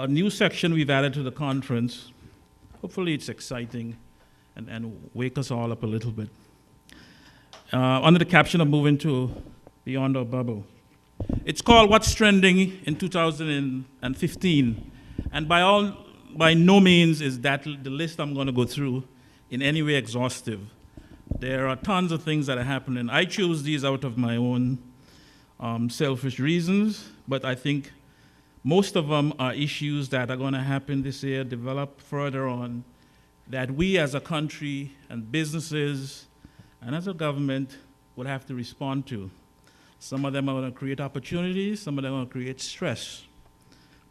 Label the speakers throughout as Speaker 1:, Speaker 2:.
Speaker 1: new section we've added to the conference. Hopefully it's exciting and wake us all up a little bit. Under the caption of moving to beyond our bubble. It's called What's Trending in 2015. And by no means is that the list I'm going to go through in any way exhaustive. There are tons of things that are happening. I chose these out of my own selfish reasons, but I think most of them are issues that are going to happen this year, develop further on, that we as a country and businesses and as a government will have to respond to. Some of them are going to create opportunities, some of them are going to create stress.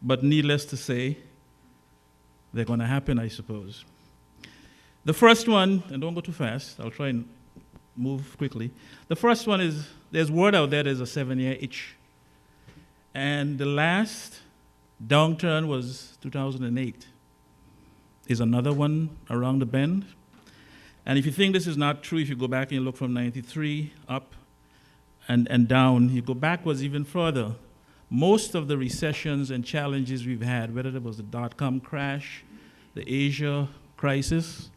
Speaker 1: But needless to say, they're going to happen, I suppose. The first one, and don't go too fast, I'll try and move quickly. The first one is, there's word out there there's a 7-year itch. And the last downturn was 2008. Is another one around the bend. And if you think this is not true, if you go back and you look from 93 up and down, you go backwards even further. Most of the recessions and challenges we've had, whether it was the dot-com crash, the Asia crisis,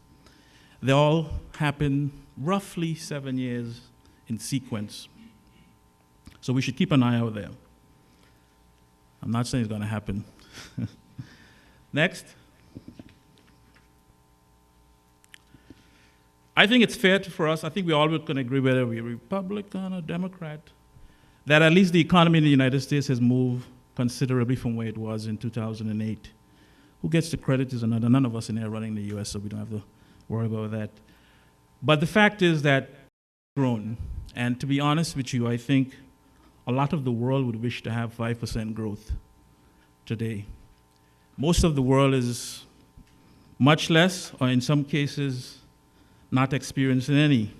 Speaker 1: they all happened roughly 7 years in sequence. So we should keep an eye out there. I'm not saying it's going to happen. Next. I think it's fair for us, I think we all can agree whether we're Republican or Democrat, that at least the economy in the United States has moved considerably from where it was in 2008. Who gets the credit is another. None of us in here running the US, so we don't have to worry about that. But the fact is that it's grown. And to be honest with you, I think a lot of the world would wish to have 5% growth today. Most of the world is much less, or in some cases, not experiencing any.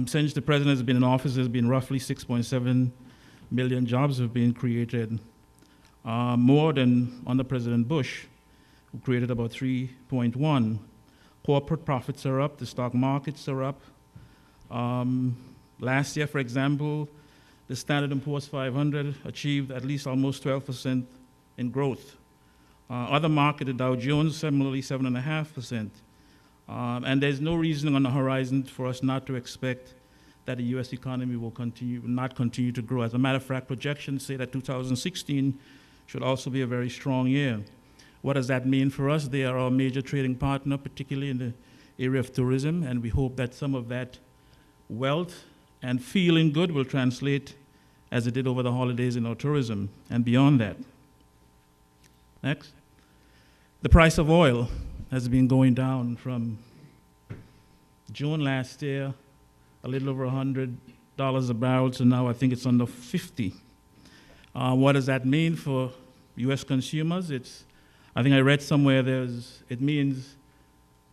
Speaker 1: Since the president has been in office, there's been roughly 6.7 million jobs have been created, more than under President Bush, who created about 3.1. Corporate profits are up, the stock markets are up. Last year, for example, the Standard & Poor's 500 achieved at least almost 12% in growth. Other market, the Dow Jones, similarly 7.5%. And there's no reason on the horizon for us not to expect that the US economy will not continue to grow. As a matter of fact, projections say that 2016 should also be a very strong year. What does that mean for us? They are our major trading partner, particularly in the area of tourism, and we hope that some of that wealth and feeling good will translate as it did over the holidays in our tourism and beyond that. Next. The price of oil has been going down from June last year, a little over $100 a barrel, to now I think it's under 50. What does that mean for US consumers? I think I read somewhere it means,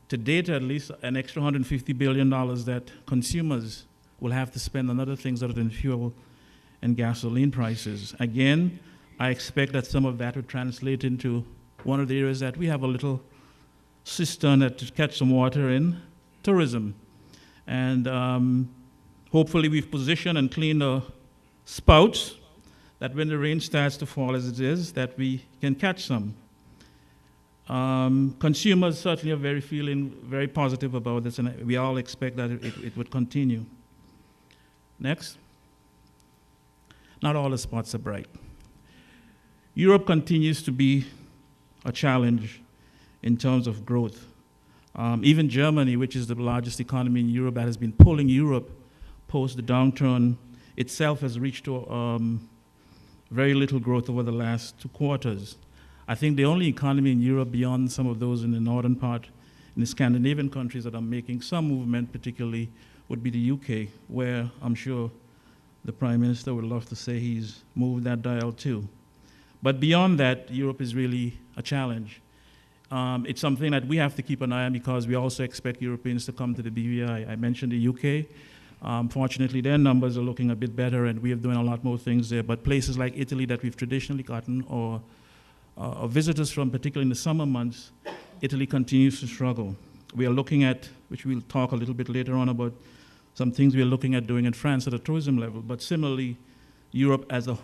Speaker 1: to date at least, an extra $150 billion that consumers will have to spend on other things other than fuel and gasoline prices. Again, I expect that some of that would translate into one of the areas that we have a little cistern to catch some water in, tourism. And hopefully we've positioned and cleaned the spouts that when the rain starts to fall as it is, that we can catch some. Consumers certainly are feeling very positive about this, and we all expect that it would continue. Next. Not all the spots are bright. Europe continues to be a challenge in terms of growth. Even Germany, which is the largest economy in Europe, that has been pulling Europe post the downturn, itself has reached very little growth over the last 2 quarters. I think the only economy in Europe beyond some of those in the northern part, in the Scandinavian countries that are making some movement particularly, would be the UK, where I'm sure the Prime Minister would love to say he's moved that dial too. But beyond that, Europe is really a challenge. It's something that we have to keep an eye on because we also expect Europeans to come to the BVI. I mentioned the UK. Fortunately, their numbers are looking a bit better, and we are doing a lot more things there. But places like Italy that we've traditionally gotten, or visitors from, particularly in the summer months, Italy continues to struggle. We are looking at, which we'll talk a little bit later on about, some things we are looking at doing in France at a tourism level. But similarly, Europe as a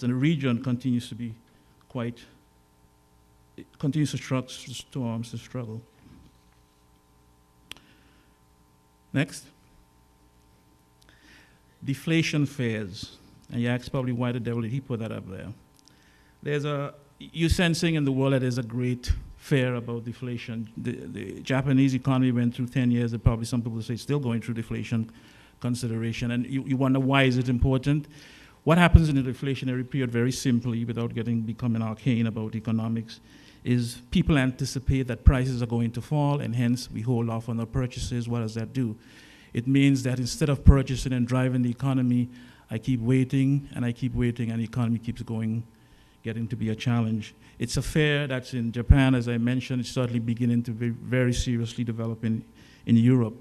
Speaker 1: region continues to be quite it continues to struggle. Next. Deflation fears. And you ask probably why the devil did he put that up there. You're sensing in the world that there's a great fear about deflation. The Japanese economy went through 10 years, and probably some people say it's still going through deflation consideration. And you wonder why is it important? What happens in a deflationary period, very simply, without becoming arcane about economics, is people anticipate that prices are going to fall, and hence we hold off on our purchases. What does that do? It means that instead of purchasing and driving the economy, I keep waiting, and the economy keeps getting to be a challenge. It's a fear that's in Japan, as I mentioned. It's certainly beginning to be very seriously developing in Europe.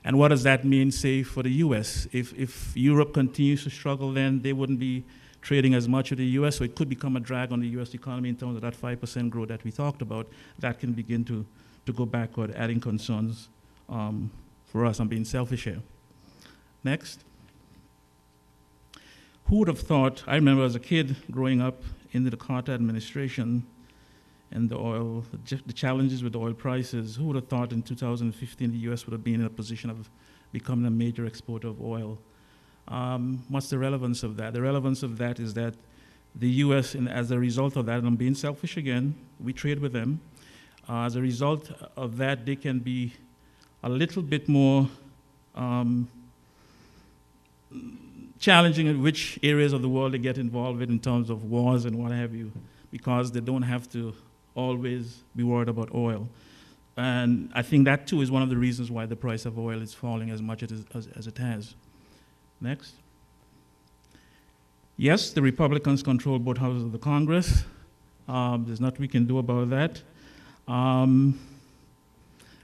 Speaker 1: And what does that mean, say, for the US? If Europe continues to struggle, then they wouldn't be trading as much with the US, so it could become a drag on the US economy in terms of that 5% growth that we talked about. That can begin to go backward, adding concerns for us. I'm being selfish here. Next. Who would have thought, I remember as a kid growing up in the Carter administration and the challenges with the oil prices, who would have thought in 2015 the US would have been in a position of becoming a major exporter of oil? What's the relevance of that? The relevance of that is that the US, as a result of that, and I'm being selfish again, we trade with them. As a result of that, they can be a little bit more challenging in which areas of the world they get involved in terms of wars and what have you, because they don't have to always be worried about oil. And I think that too is one of the reasons why the price of oil is falling as much as it has. Next. Yes, the Republicans control both houses of the Congress. There's nothing we can do about that.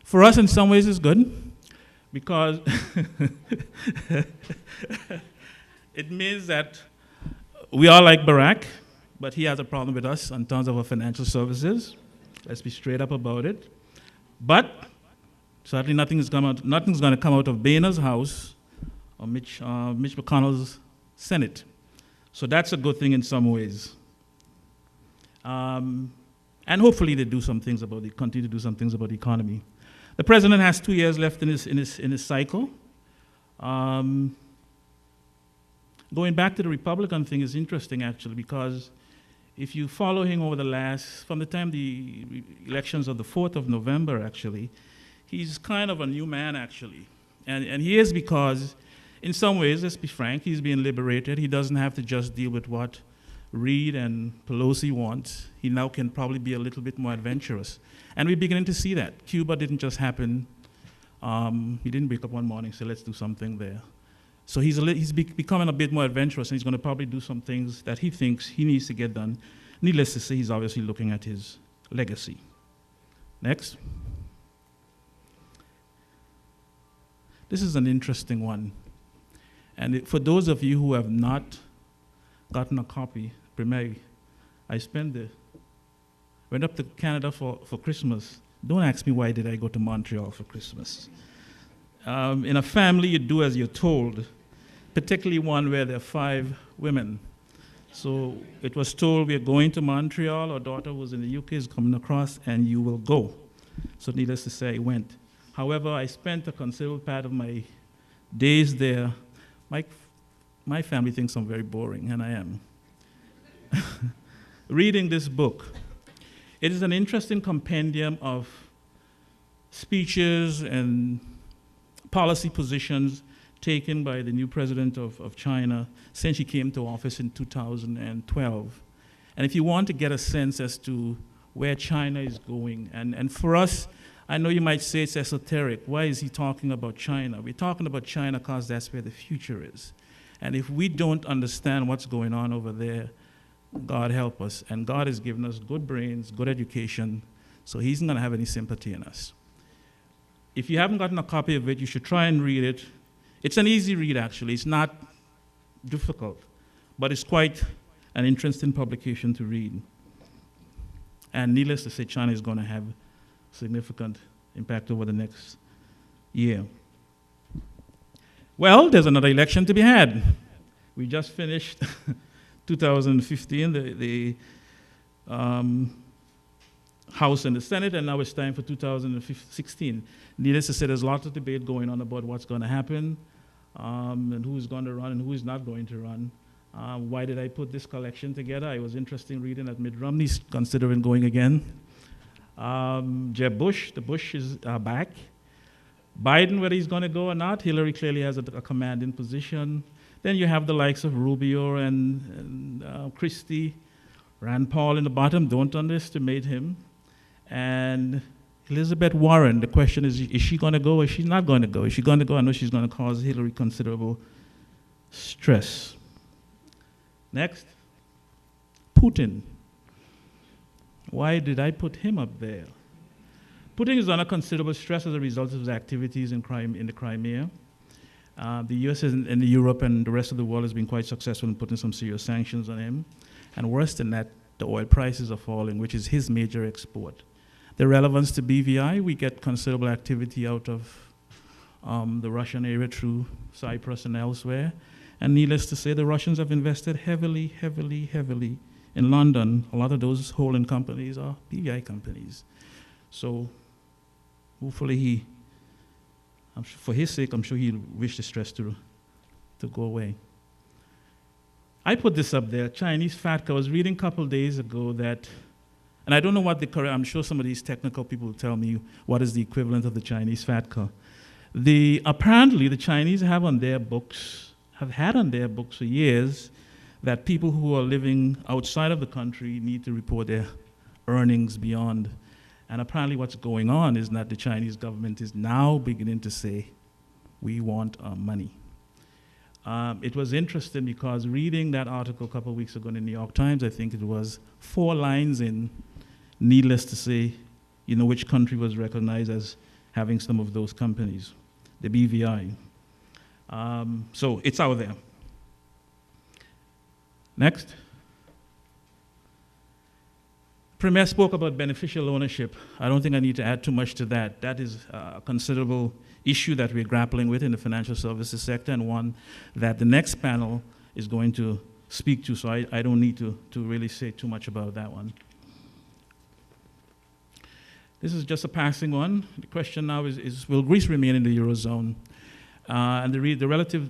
Speaker 1: For us, in some ways, it's good, because it means that we are like Barack, but he has a problem with us in terms of our financial services. Let's be straight up about it. But certainly nothing's going to come out of Boehner's House or Mitch McConnell's Senate. So that's a good thing in some ways. And hopefully they do some things continue to do some things about the economy. The president has 2 years left in his cycle. Going back to the Republican thing is interesting, actually, because if you follow him from the time the elections of the 4th of November, actually, he's kind of a new man, actually. And he is because, in some ways, let's be frank, he's being liberated. He doesn't have to just deal with what Reid and Pelosi want. He now can probably be a little bit more adventurous. And we're beginning to see that. Cuba didn't just happen. He didn't wake up one morning and say, let's do something there. So he's becoming a bit more adventurous, and he's going to probably do some things that he thinks he needs to get done. Needless to say, he's obviously looking at his legacy. Next. This is an interesting one. And for those of you who have not gotten a copy, I went up to Canada for Christmas. Don't ask me why did I go to Montreal for Christmas. In a family, you do as you're told, particularly one where there are 5 women. So it was told, we're going to Montreal. Our daughter was in the UK, is coming across, and you will go. So needless to say, I went. However, I spent a considerable part of my days there. My family thinks I'm very boring, and I am. Reading this book. It is an interesting compendium of speeches and policy positions taken by the new president of China since he came to office in 2012. And if you want to get a sense as to where China is going, and for us, I know you might say it's esoteric. Why is he talking about China? We're talking about China because that's where the future is. And if we don't understand what's going on over there, God help us. And God has given us good brains, good education, so he's not going to have any sympathy in us. If you haven't gotten a copy of it, you should try and read it. It's an easy read, actually. It's not difficult, but it's quite an interesting publication to read. And needless to say, China is going to have significant impact over the next year. Well, there's another election to be had. We just finished 2015. House and the Senate, and now it's time for 2016. Needless to say, there's lots of debate going on about what's going to happen, and who's going to run and who is not going to run. Why did I put this collection together? I was interested in reading that Mitt Romney's considering going again. Jeb Bush, the Bush is back. Biden, whether he's going to go or not, Hillary clearly has a commanding position. Then you have the likes of Rubio and Christie, Rand Paul in the bottom, don't underestimate him. And Elizabeth Warren, the question is she going to go or is she not going to go? Is she going to go? I know she's going to cause Hillary considerable stress. Next, Putin. Why did I put him up there? Putin is under considerable stress as a result of his activities in the Crimea. The US and Europe and the rest of the world has been quite successful in putting some serious sanctions on him. And worse than that, the oil prices are falling, which is his major export. The relevance to BVI, we get considerable activity out of the Russian area through Cyprus and elsewhere. And needless to say, the Russians have invested heavily, heavily, heavily in London. A lot of those holding companies are BVI companies. So hopefully for his sake, I'm sure he'll wish the stress to go away. I put this up there, Chinese FATCA. I was reading a couple days ago that, and I don't know what the correct, I'm sure some of these technical people will tell me what is the equivalent of the Chinese FATCA. Apparently the Chinese have had on their books for years that people who are living outside of the country need to report their earnings beyond. And apparently what's going on is that the Chinese government is now beginning to say, we want our money. It was interesting because reading that article a couple of weeks ago in the New York Times, I think it was 4 lines in, needless to say, you know which country was recognized as having some of those companies, the BVI. So it's out there. Next. Premier spoke about beneficial ownership. I don't think I need to add too much to that. That is a considerable issue that we're grappling with in the financial services sector, and one that the next panel is going to speak to, so I don't need to really say too much about that one. This is just a passing one. The question now is will Greece remain in the Eurozone? And the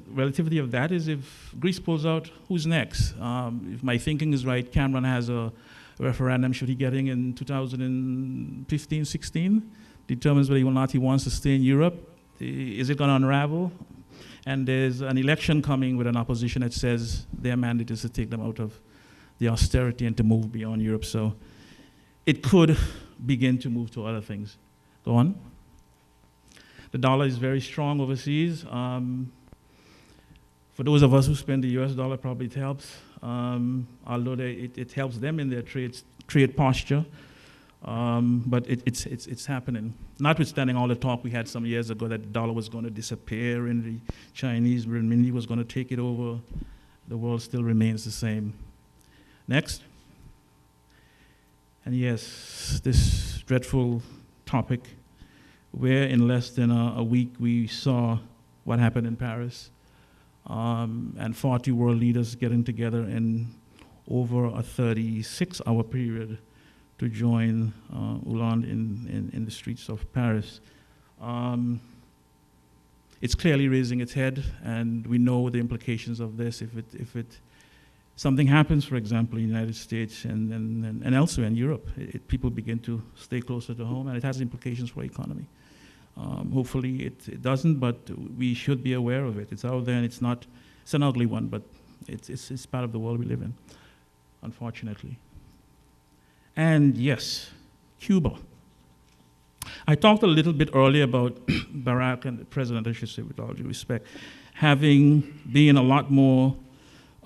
Speaker 1: relativity of that is if Greece pulls out, who's next? If my thinking is right, Cameron has a referendum, should he get in 2015, 16, determines whether or not he wants to stay in Europe. Is it going to unravel? And there's an election coming with an opposition that says their mandate is to take them out of the austerity and to move beyond Europe. So it could begin to move to other things. Go on. The dollar is very strong overseas. For those of us who spend the US dollar, probably it helps. Although it helps them in their trade posture, but it's happening. Notwithstanding all the talk we had some years ago that the dollar was going to disappear and the Chinese renminbi was going to take it over, the world still remains the same. Next. And yes, this dreadful topic, where in less than a week we saw what happened in Paris. And 40 world leaders getting together in over a 36-hour period to join Hollande in the streets of Paris. It's clearly raising its head, and we know the implications of this. If something happens, for example, in the United States and elsewhere in Europe, people begin to stay closer to home, and it has implications for the economy. Hopefully it doesn't, but we should be aware of it. It's out there, and it's an ugly one, but it's part of the world we live in, unfortunately. And yes, Cuba. I talked a little bit earlier about Barack and the president, I should say, with all due respect, being a lot more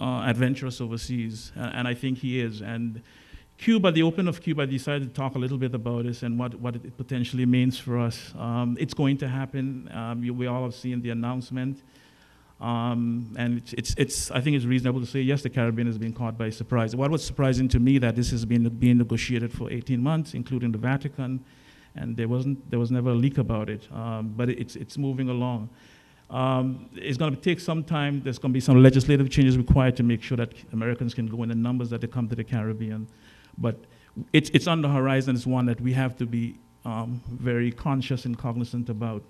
Speaker 1: adventurous overseas, and I think he is. And Cuba, the opening of Cuba, I decided to talk a little bit about this and what it potentially means for us. It's going to happen. We all have seen the announcement. And I think it's reasonable to say, yes, the Caribbean has been caught by surprise. What was surprising to me that this has been being negotiated for 18 months, including the Vatican, and there was never a leak about it. But it's moving along. It's going to take some time. There's going to be some legislative changes required to make sure that Americans can go in the numbers that they come to the Caribbean. But it's on the horizon. It's one that we have to be very conscious and cognizant about.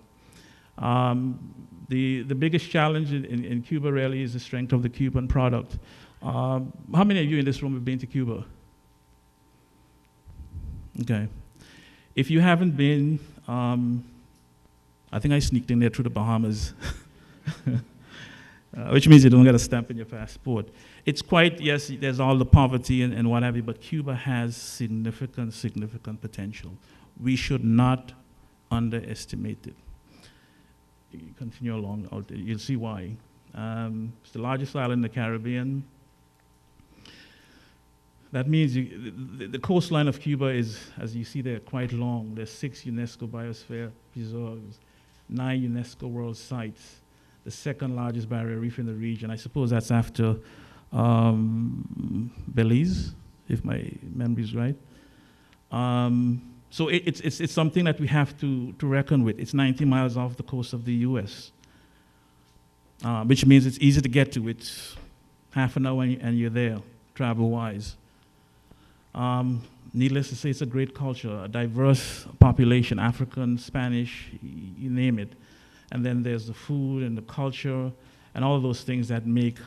Speaker 1: The biggest challenge in Cuba really is the strength of the Cuban product. How many of you in this room have been to Cuba? Okay. If you haven't been, I think I sneaked in there through the Bahamas, which means you don't get a stamp in your passport. It's quite, yes, there's all the poverty and what have you, but Cuba has significant, significant potential. We should not underestimate it. You continue along, you'll see why. It's the largest island in the Caribbean. That means the coastline of Cuba is, as you see there, quite long. There's 6 UNESCO biosphere preserves, 9 UNESCO world sites, the second largest barrier reef in the region. I suppose that's after Belize, if my memory is right. So it's something that we have to reckon with. It's 90 miles off the coast of the US, which means it's easy to get to. It's half an hour and you're there, travel-wise. Needless to say, it's a great culture, a diverse population, African, Spanish, you name it. And then there's the food and the culture and all of those things that make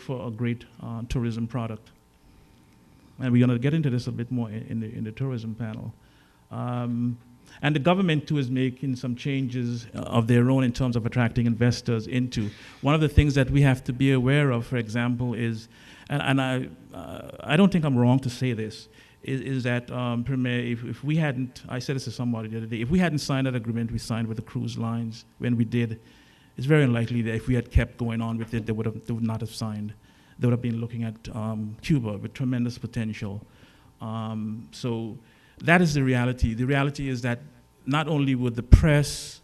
Speaker 1: for a great tourism product. And we're going to get into this a bit more in the tourism panel. And the government, too, is making some changes of their own in terms of attracting investors into. One of the things that we have to be aware of, for example, is, and I don't think I'm wrong to say this, is that, Premier, if we hadn't, I said this to somebody the other day, if we hadn't signed that agreement we signed with the cruise lines when we did, it's very unlikely that if we had kept going on with it, they would not have signed. They would have been looking at Cuba with tremendous potential. So that is the reality. The reality is that not only would the press,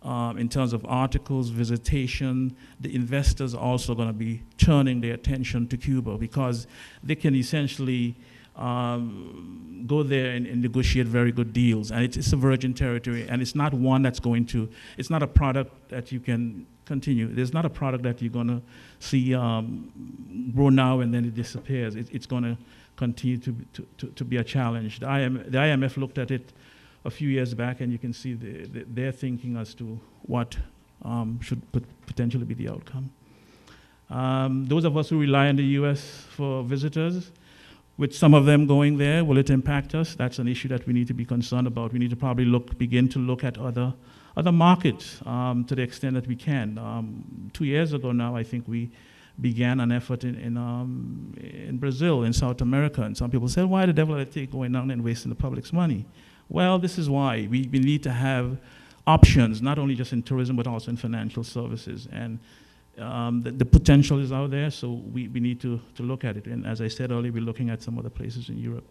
Speaker 1: in terms of articles, visitation, the investors are also going to be turning their attention to Cuba because they can essentially go there and negotiate very good deals. And it's a virgin territory, and it's not one that's going to, it's not a product that you can continue. There's not a product that you're going to see grow now and then it disappears. It's going to continue to be a challenge. The IMF looked at it a few years back, and you can see their thinking as to what should potentially be the outcome. Those of us who rely on the US for visitors, with some of them going there, will it impact us? That's an issue that we need to be concerned about. We need to probably begin to look at other markets to the extent that we can. 2 years ago now, I think we began an effort in Brazil, in South America, and some people said, why the devil are they going down and wasting the public's money? Well, this is why. We need to have options, not only just in tourism, but also in financial services. And the potential is out there, so we need to look at it. And as I said earlier, we're looking at some other places in Europe.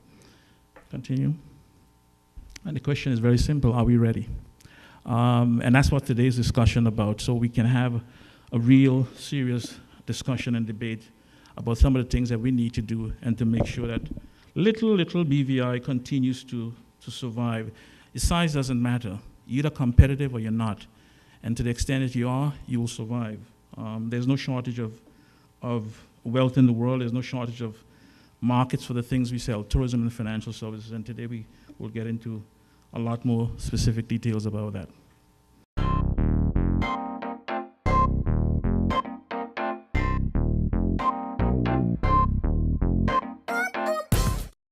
Speaker 1: Continue. And the question is very simple, are we ready? And that's what today's discussion about, so we can have a real serious discussion and debate about some of the things that we need to do and to make sure that little BVI continues to survive. The size doesn't matter. You're either competitive or you're not. And to the extent that you are, you will survive. There's no shortage of wealth in the world. There's no shortage of markets for the things we sell, tourism and financial services. And today we will get into a lot more specific details about that.